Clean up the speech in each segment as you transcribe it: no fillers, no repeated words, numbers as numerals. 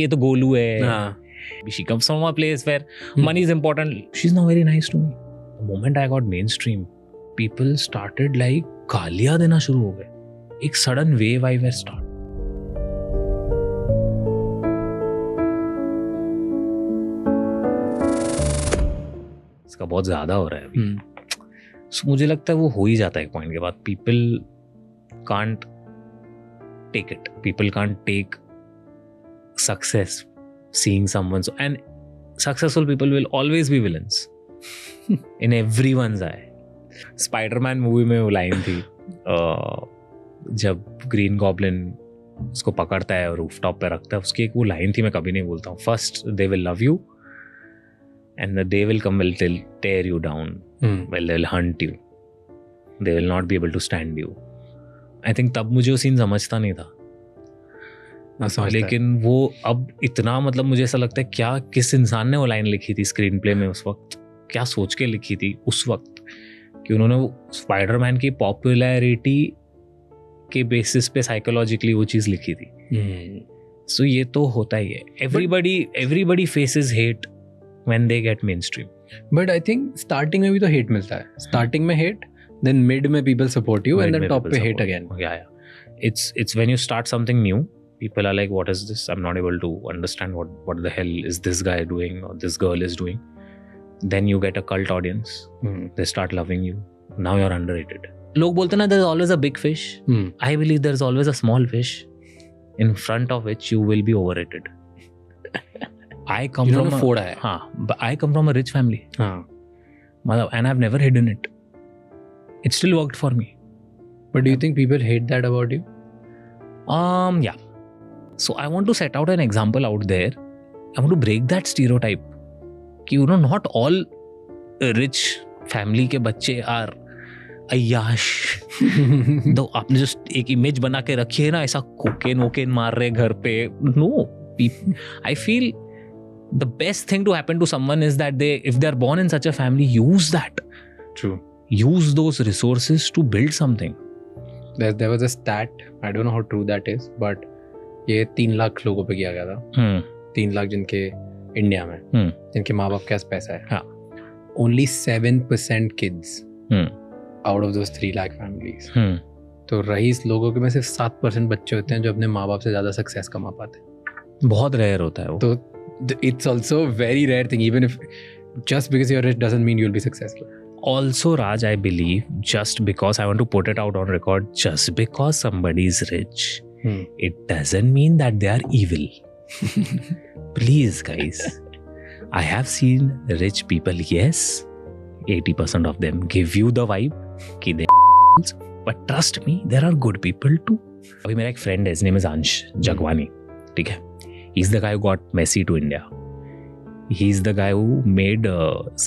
ये तो गोलू है. She comes from a place where money is important. She's not very nice to me. The moment I got mainstream, people started like गालियाँ देना शुरू हो गए. एक sudden wave I were start. इसका बहुत ज़्यादा हो रहा है अभी. So मुझे लगता है वो हो ही जाता है एक पॉइंट के बाद. People can't take it. People can't take success. Seeing someone so, and successful people will always be villains in everyone's eye. Spider-Man movie में वो लाइन थी जब ग्रीन गॉब्लिन उसको पकड़ता है और रूफटॉप पे रखता है, उसकी एक वो लाइन थी, मैं कभी नहीं भूलता हूँ. First they will love you and the day will come will tear you down, well they will hunt you, they will not be able to stand you. I think तब मुझे वो सीन समझता नहीं था, लेकिन वो अब इतना, मतलब मुझे ऐसा लगता है क्या किस इंसान ने वो लाइन लिखी थी स्क्रीन प्ले में उस वक्त, क्या सोच के लिखी थी उस वक्त कि उन्होंने वो स्पाइडरमैन की पॉपुलैरिटी के बेसिस पे साइकोलॉजिकली वो चीज़ लिखी थी. सो ये तो होता ही है. Everybody faces hate when they get mainstream. But I think starting में भी तो हेट मिलता है. स्टार्टिंग में हेट, देन मिड में people support you and then top पे hate again. It's when you start something new, people are like, what is this? I'm not able to understand what the hell is this guy doing or this girl is doing. Then you get a cult audience. They start loving you. Now you're underrated. लोग बोलते हैं ना, there's always a big fish. I believe there's always a small fish in front of which you will be overrated. I come from I come from a rich family. And I've never hidden it. It still worked for me. But do you think people hate that about you? Yeah. So I want to set out an example out there. I want to break that stereotype कि not all rich family के बच्चे are अय्याश. तो आपने जो एक image बना के रखी है ना, ऐसा कोकेन वोकेन मार रहे घर पे. No, I feel the best thing to happen to someone is that if they are born in such a family, use that. True. Use those resources to build something. There was a stat, I don't know how true that is, but ये 3 लाख लोगों पे किया गया था. 3 लाख जिनके India में, जिनके माँ बाप के पास पैसा है. Only 7% kids out of those 3 lakh families. तो रईस लोगों के में सिर्फ 7% बच्चे होते हैं जो अपने माँ बाप से ज़्यादा सक्सेस कमा पाते हैं. बहुत रेयर होता है वो. तो it's also very rare thing. Even if just because you're rich doesn't mean you'll be successful. Also, Raj, I believe, just because I want to put it out on record, just because somebody is rich, it doesn't mean that they are evil. Please, guys. I have seen rich people, yes, 80% of them give you the vibe कि they but trust me, there are good people too. अभी मेरा एक friend है, his name is Ansh Jagwani, ठीक है? He's the guy who got Messi to India. He's the guy who made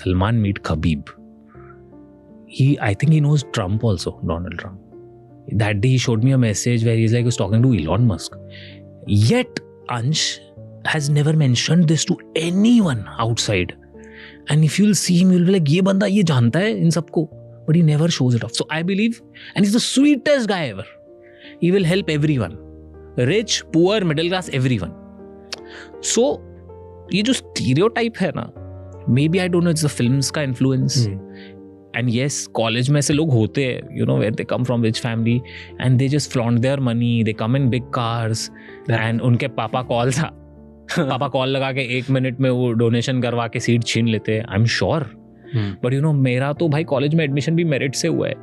Salman meet Khabib. I think he knows Trump also, Donald Trump. That day he showed me a message where he's like, he's talking to Elon Musk. Yet Ansh has never mentioned this to anyone outside. And if you'll see him, you'll be like, ये बंदा ये जानता है इन सबको. But he never shows it off. So I believe, and he's the sweetest guy ever. He will help everyone. Rich, poor, middle class, everyone. So ये जो stereotype है ना, maybe I don't know, it's the films का influence. And yes, college में से लोग होते हैं, where they come from rich family and they just flaunt their money, they come in big cars and उनके पापा कॉल लगा के 1 मिनट में वो डोनेशन करवा के सीट छीन लेते हैं. I am sure. बट मेरा तो भाई कॉलेज में एडमिशन भी मेरिट से हुआ है.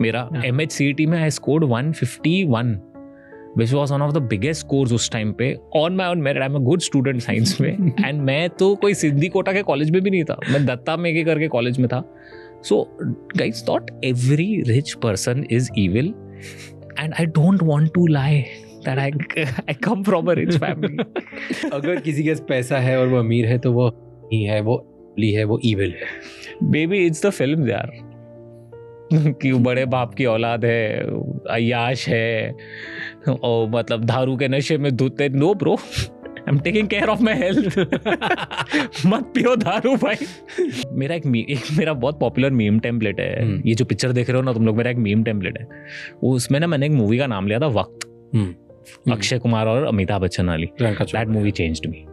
मेरा MHCET में I scored 151, which was one of the biggest scores उस टाइम पे. On my own merit, I'm a good student science में. and मैं तो कोई सिद्धि कोटा के कॉलेज में भी नहीं था, मैं दत्ता मेघे करके कॉलेज में था. So guys, not every rich person is evil, and I don't want to lie that I come from a rich family. अगर किसी के पास पैसा है और वो अमीर है तो वो ही है, वो evil है. Baby, it's the film यार. कि बड़े बाप की औलाद है, अय्याश है, और मतलब दारू के नशे में धुते. No bro, I'm taking care of my health. मत पियो दारू भाई. मेरा मेरा बहुत पॉपुलर मीम टेम्पलेट है. ये जो पिक्चर देख रहे हो ना तुम लोग, मेरा एक मीम टेम्पलेट है. वो उसमें ना मैंने एक मूवी का नाम लिया था वक्त. अक्षय कुमार और अमिताभ बच्चन वाली, that movie changed me,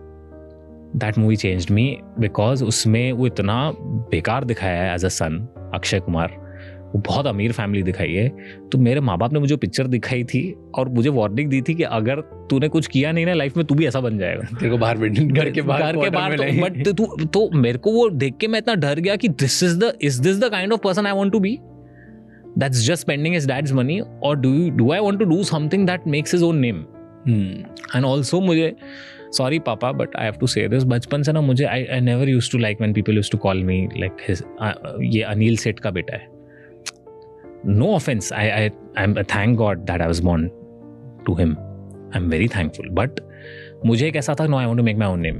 that movie changed me because उसमें वो इतना बेकार दिखाया है एज अ सन, अक्षय कुमार वो बहुत अमीर फैमिली दिखाई है। तो मेरे माँ बाप ने मुझे पिक्चर दिखाई थी और मुझे वार्निंग दी थी कि अगर तूने कुछ किया नहीं ना लाइफ में, तू भी ऐसा बन जाएगा, तेरे को बाहर घर के बाहर बट तो मेरे को वो देख के मैं इतना डर गया कि is this the kind of person I want to be, that's just spending his dad's money, और do I want to do something that makes his own name. And also मुझे, सॉरी पापा but I have to say this, बचपन से ना मुझे I never used to like when people used to call me like ये अनिल सेठ का बेटा है। No offense, I'm thank God that I was born to him. I'm very thankful. But मुझे एक ऐसा था, no, I want to make my own name.